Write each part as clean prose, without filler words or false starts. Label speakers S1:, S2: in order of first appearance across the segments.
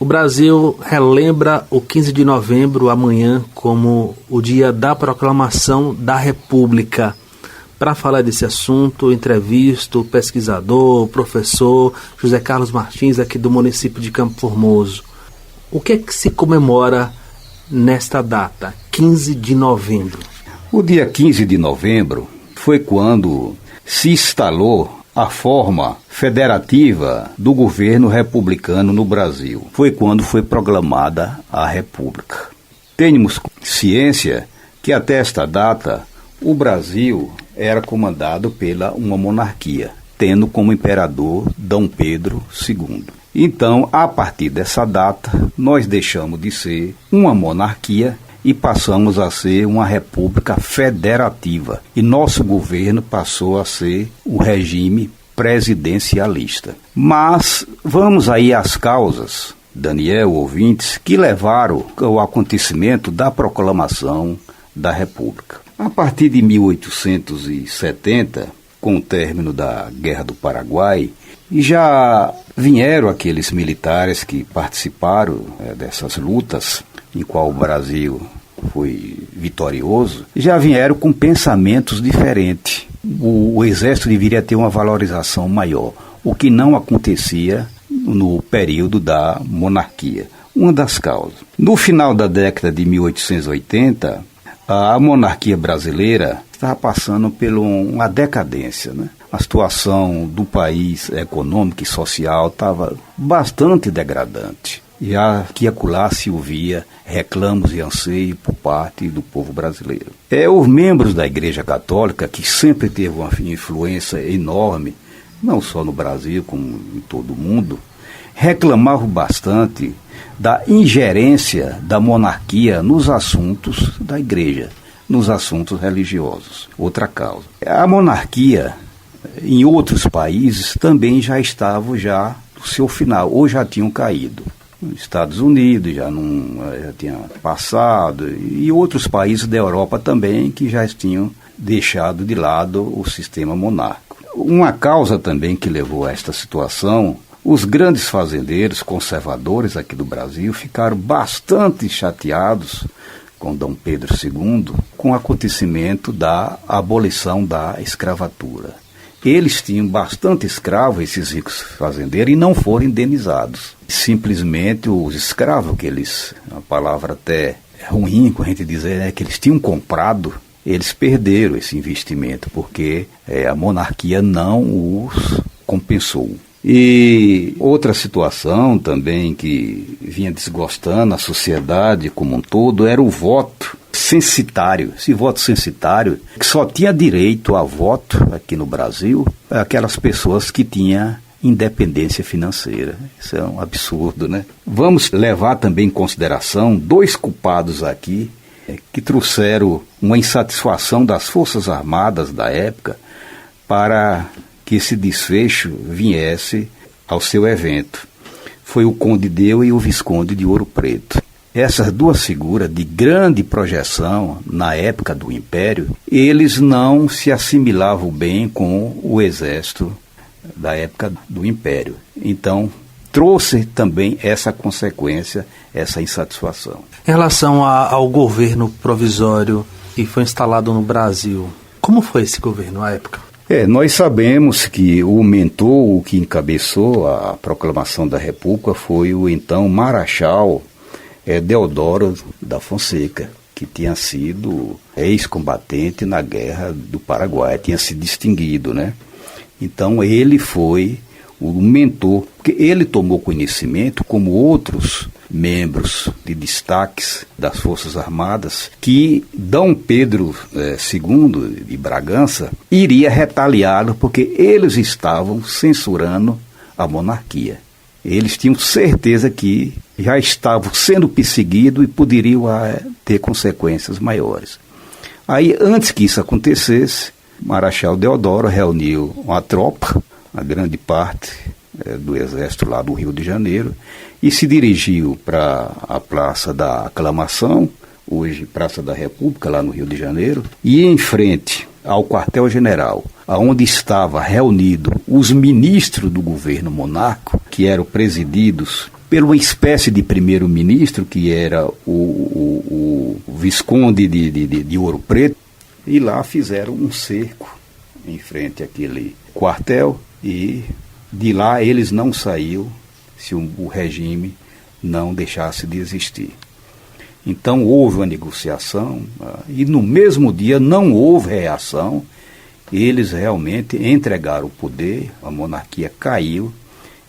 S1: O Brasil relembra o 15 de novembro, amanhã, como o dia da proclamação da República. Para falar desse assunto, entrevisto o pesquisador, o professor José Carlos Martins, aqui do município de Campo Formoso. O que é que se comemora nesta data, 15 de novembro?
S2: O dia 15 de novembro foi quando se instalou a forma federativa do governo republicano no Brasil. Foi quando foi proclamada a República. Temos ciência que até esta data o Brasil era comandado pela uma monarquia, tendo como imperador Dom Pedro II. Então, a partir dessa data, nós deixamos de ser uma monarquia e passamos a ser uma república federativa. E nosso governo passou a ser o regime presidencialista. Mas vamos aí às causas, Daniel, ouvintes, que levaram ao acontecimento da proclamação da República. A partir de 1870, com o término da Guerra do Paraguai, já vieram aqueles militares que participaram dessas lutas, em qual o Brasil foi vitorioso, já vieram com pensamentos diferentes. O Exército deveria ter uma valorização maior, o que não acontecia no período da monarquia. Uma das causas. No final da década de 1880, a monarquia brasileira estava passando por uma decadência, né? A situação do país econômica e social estava bastante degradante. E aqui e acolá se ouvia reclamos e anseio por parte do povo brasileiro. Os membros da Igreja Católica, que sempre teve uma influência enorme, não só no Brasil, como em todo o mundo, reclamavam bastante da ingerência da monarquia nos assuntos da Igreja, nos assuntos religiosos. Outra causa. A monarquia, em outros países, também já estava no seu final, ou já tinham caído. Nos Estados Unidos já tinha passado, e outros países da Europa também que já tinham deixado de lado o sistema monárquico. Uma causa também que levou a esta situação, os grandes fazendeiros conservadores aqui do Brasil ficaram bastante chateados com Dom Pedro II com o acontecimento da abolição da escravatura. Eles tinham bastante escravos, esses ricos fazendeiros, e não foram indenizados. Simplesmente os escravos, a palavra até ruim, com a gente dizer, que eles tinham comprado, eles perderam esse investimento, porque a monarquia não os compensou. E outra situação também que vinha desgostando a sociedade como um todo era o voto censitário. Esse voto censitário, que só tinha direito a voto aqui no Brasil aquelas pessoas que tinham independência financeira. Isso é um absurdo, né? Vamos levar também em consideração dois culpados aqui que trouxeram uma insatisfação das Forças Armadas da época para que esse desfecho viesse ao seu evento. Foi o Conde Deu e o Visconde de Ouro Preto. Essas duas figuras de grande projeção na época do Império, eles não se assimilavam bem com o exército da época do Império. Então, trouxe também essa consequência, essa insatisfação.
S1: Em relação ao governo provisório que foi instalado no Brasil, como foi esse governo à época?
S2: Nós sabemos que o mentor, o que encabeçou a proclamação da República foi o então Marechal Deodoro da Fonseca, que tinha sido ex-combatente na Guerra do Paraguai, tinha se distinguido, né? Então ele foi o mentor, porque ele tomou conhecimento, como outros membros de destaques das Forças Armadas, que Dom Pedro II de Bragança iria retaliá-lo porque eles estavam censurando a monarquia. Eles tinham certeza que já estavam sendo perseguidos e poderiam ter consequências maiores. Aí, antes que isso acontecesse, Marechal Deodoro reuniu uma tropa, a grande parte do exército lá do Rio de Janeiro, e se dirigiu para a Praça da Aclamação, hoje Praça da República, lá no Rio de Janeiro, e em frente ao quartel-general, onde estava reunido os ministros do governo monárquico, que eram presididos por uma espécie de primeiro-ministro, que era o Visconde de Ouro Preto, e lá fizeram um cerco em frente àquele quartel, e de lá eles não saíram se o regime não deixasse de existir. Então houve uma negociação, e no mesmo dia não houve reação, eles realmente entregaram o poder, a monarquia caiu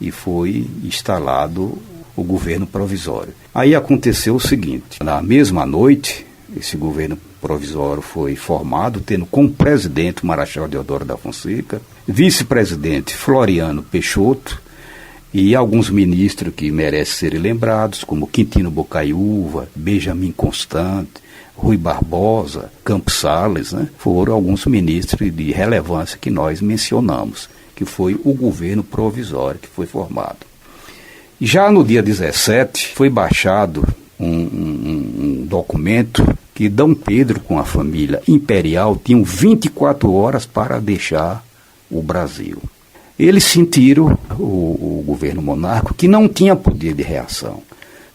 S2: e foi instalado o governo provisório. Aí aconteceu o seguinte: na mesma noite, esse governo provisório foi formado, tendo como presidente o Marechal Deodoro da Fonseca, vice-presidente Floriano Peixoto, e alguns ministros que merecem serem lembrados, como Quintino Bocaiúva, Benjamin Constant, Rui Barbosa, Campos Salles, né? Foram alguns ministros de relevância que nós mencionamos, que foi o governo provisório que foi formado. Já no dia 17, foi baixado um documento que Dom Pedro, com a família imperial, tinham 24 horas para deixar o Brasil. Eles sentiram, o governo monárquico, que não tinha poder de reação.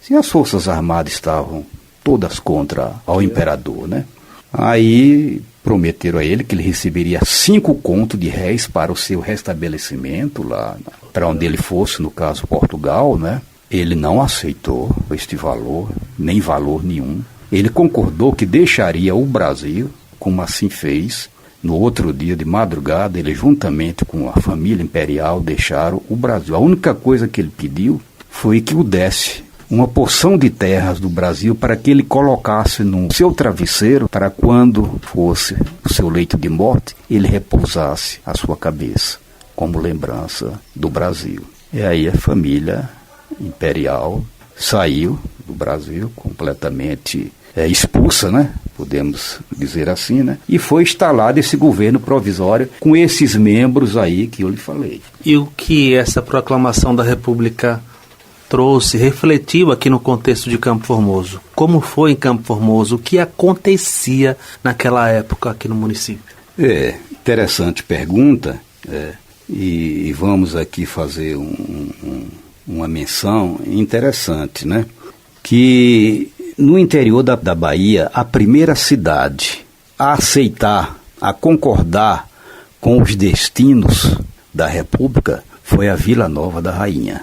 S2: Se as forças armadas estavam todas contra o imperador, né? Aí prometeram a ele que ele receberia 5 contos de réis para o seu restabelecimento lá, para onde ele fosse, no caso Portugal, né? Ele não aceitou este valor, nem valor nenhum. Ele concordou que deixaria o Brasil, como assim fez. No outro dia, de madrugada, ele, juntamente com a família imperial, deixaram o Brasil. A única coisa que ele pediu foi que o desse uma porção de terras do Brasil para que ele colocasse no seu travesseiro, para quando fosse o seu leito de morte, ele repousasse a sua cabeça, como lembrança do Brasil. E aí a família imperial saiu do Brasil completamente expulsa, né? Podemos dizer assim, né? E foi instalado esse governo provisório com esses membros aí que eu lhe falei.
S1: E o que essa proclamação da República trouxe, refletiu aqui no contexto de Campo Formoso? Como foi em Campo Formoso? O que acontecia naquela época aqui no município?
S2: Interessante pergunta, e vamos aqui fazer uma menção interessante, né? Que no interior da Bahia, a primeira cidade a aceitar, a concordar com os destinos da República foi a Vila Nova da Rainha,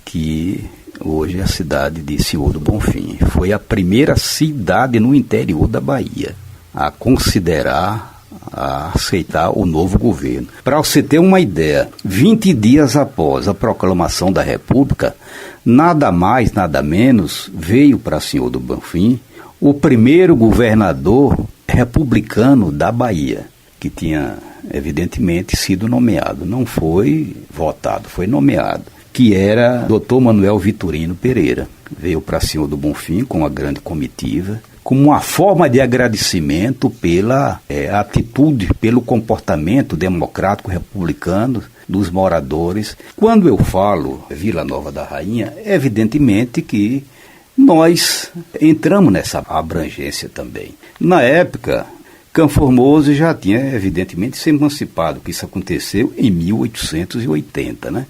S2: que hoje é a cidade de Senhor do Bonfim. Foi a primeira cidade no interior da Bahia a considerar, a aceitar o novo governo. Para você ter uma ideia, 20 dias após a proclamação da República, nada mais, nada menos, veio para Senhor do Bonfim o primeiro governador republicano da Bahia, que tinha, evidentemente, sido nomeado. Não foi votado, foi nomeado, que era Dr. Manuel Vitorino Pereira. Veio para Senhor do Bonfim com uma grande comitiva, como uma forma de agradecimento pela atitude, pelo comportamento democrático republicano dos moradores. Quando eu falo Vila Nova da Rainha, evidentemente que nós entramos nessa abrangência também. Na época, Campo Formoso já tinha, evidentemente, se emancipado, que isso aconteceu em 1880, né?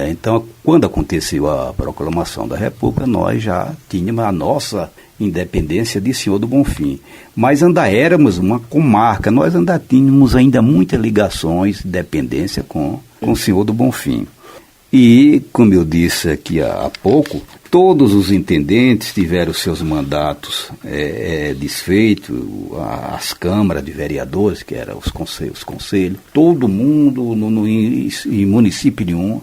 S2: Então, quando aconteceu a proclamação da República, nós já tínhamos a nossa independência de Senhor do Bonfim. Mas ainda éramos uma comarca, nós ainda tínhamos muitas ligações de dependência com o Senhor do Bonfim. E, como eu disse aqui há pouco, todos os intendentes tiveram seus mandatos desfeitos, as câmaras de vereadores, que eram os conselhos, todo mundo em município nenhum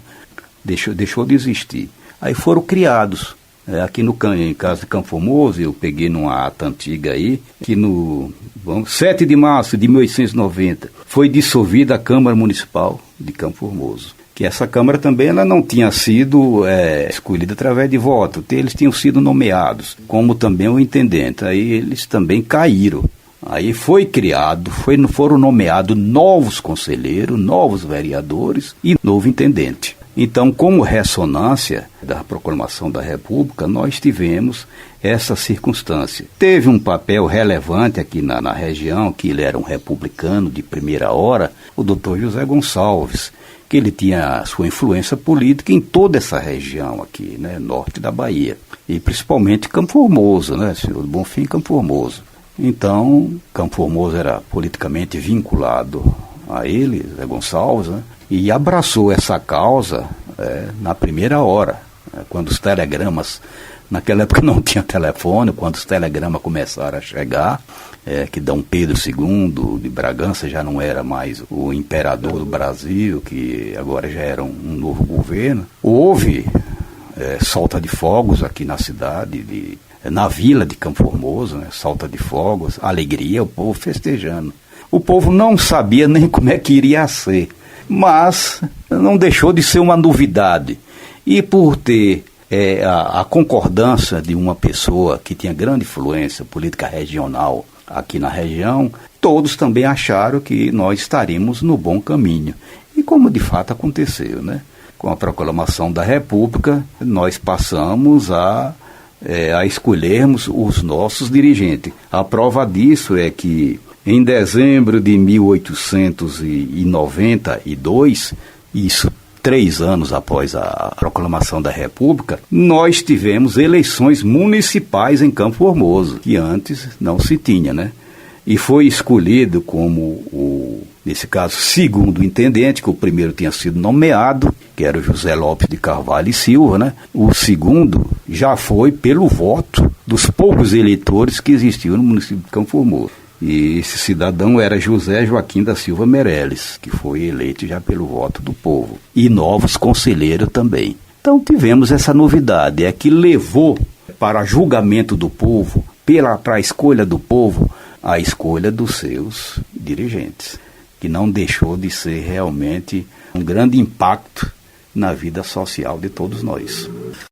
S2: deixou de existir. Aí foram criados. Aqui em caso de Campo Formoso, eu peguei numa ata antiga aí, que no 7 de março de 1890 foi dissolvida a Câmara Municipal de Campo Formoso. Que essa Câmara também ela não tinha sido escolhida através de voto, eles tinham sido nomeados, como também o intendente. Aí eles também caíram. Aí foi criado, foram nomeados novos conselheiros, novos vereadores e novo intendente. Então, como ressonância da proclamação da República, nós tivemos essa circunstância. Teve um papel relevante aqui na região, que ele era um republicano de primeira hora, o Dr. José Gonçalves, que ele tinha sua influência política em toda essa região aqui, né, norte da Bahia, e principalmente Campo Formoso, né, Senhor do Bonfim, Campo Formoso. Então, Campo Formoso era politicamente vinculado a ele, Zé Gonçalves, né, e abraçou essa causa na primeira hora, né, quando os telegramas, naquela época não tinha telefone, quando os telegramas começaram a chegar, que Dom Pedro II de Bragança já não era mais o imperador do Brasil, que agora já era um novo governo. Houve solta de fogos aqui na cidade, na vila de Campo Formoso, né, solta de fogos, alegria, o povo festejando. O povo não sabia nem como é que iria ser, mas não deixou de ser uma novidade. E por ter a concordância de uma pessoa que tinha grande influência política regional aqui na região, todos também acharam que nós estaríamos no bom caminho. E como de fato aconteceu, né? Com a proclamação da República, nós passamos a escolhermos os nossos dirigentes. A prova disso é que em dezembro de 1892, isso 3 anos após a proclamação da República, nós tivemos eleições municipais em Campo Formoso, que antes não se tinha, né? E foi escolhido como nesse caso, segundo intendente, que o primeiro tinha sido nomeado, que era o José Lopes de Carvalho e Silva, né? O segundo já foi pelo voto dos poucos eleitores que existiam no município de Campo Formoso. E esse cidadão era José Joaquim da Silva Meirelles, que foi eleito já pelo voto do povo. E novos conselheiros também. Então tivemos essa novidade, que levou para julgamento do povo, para a escolha do povo, a escolha dos seus dirigentes, que não deixou de ser realmente um grande impacto na vida social de todos nós.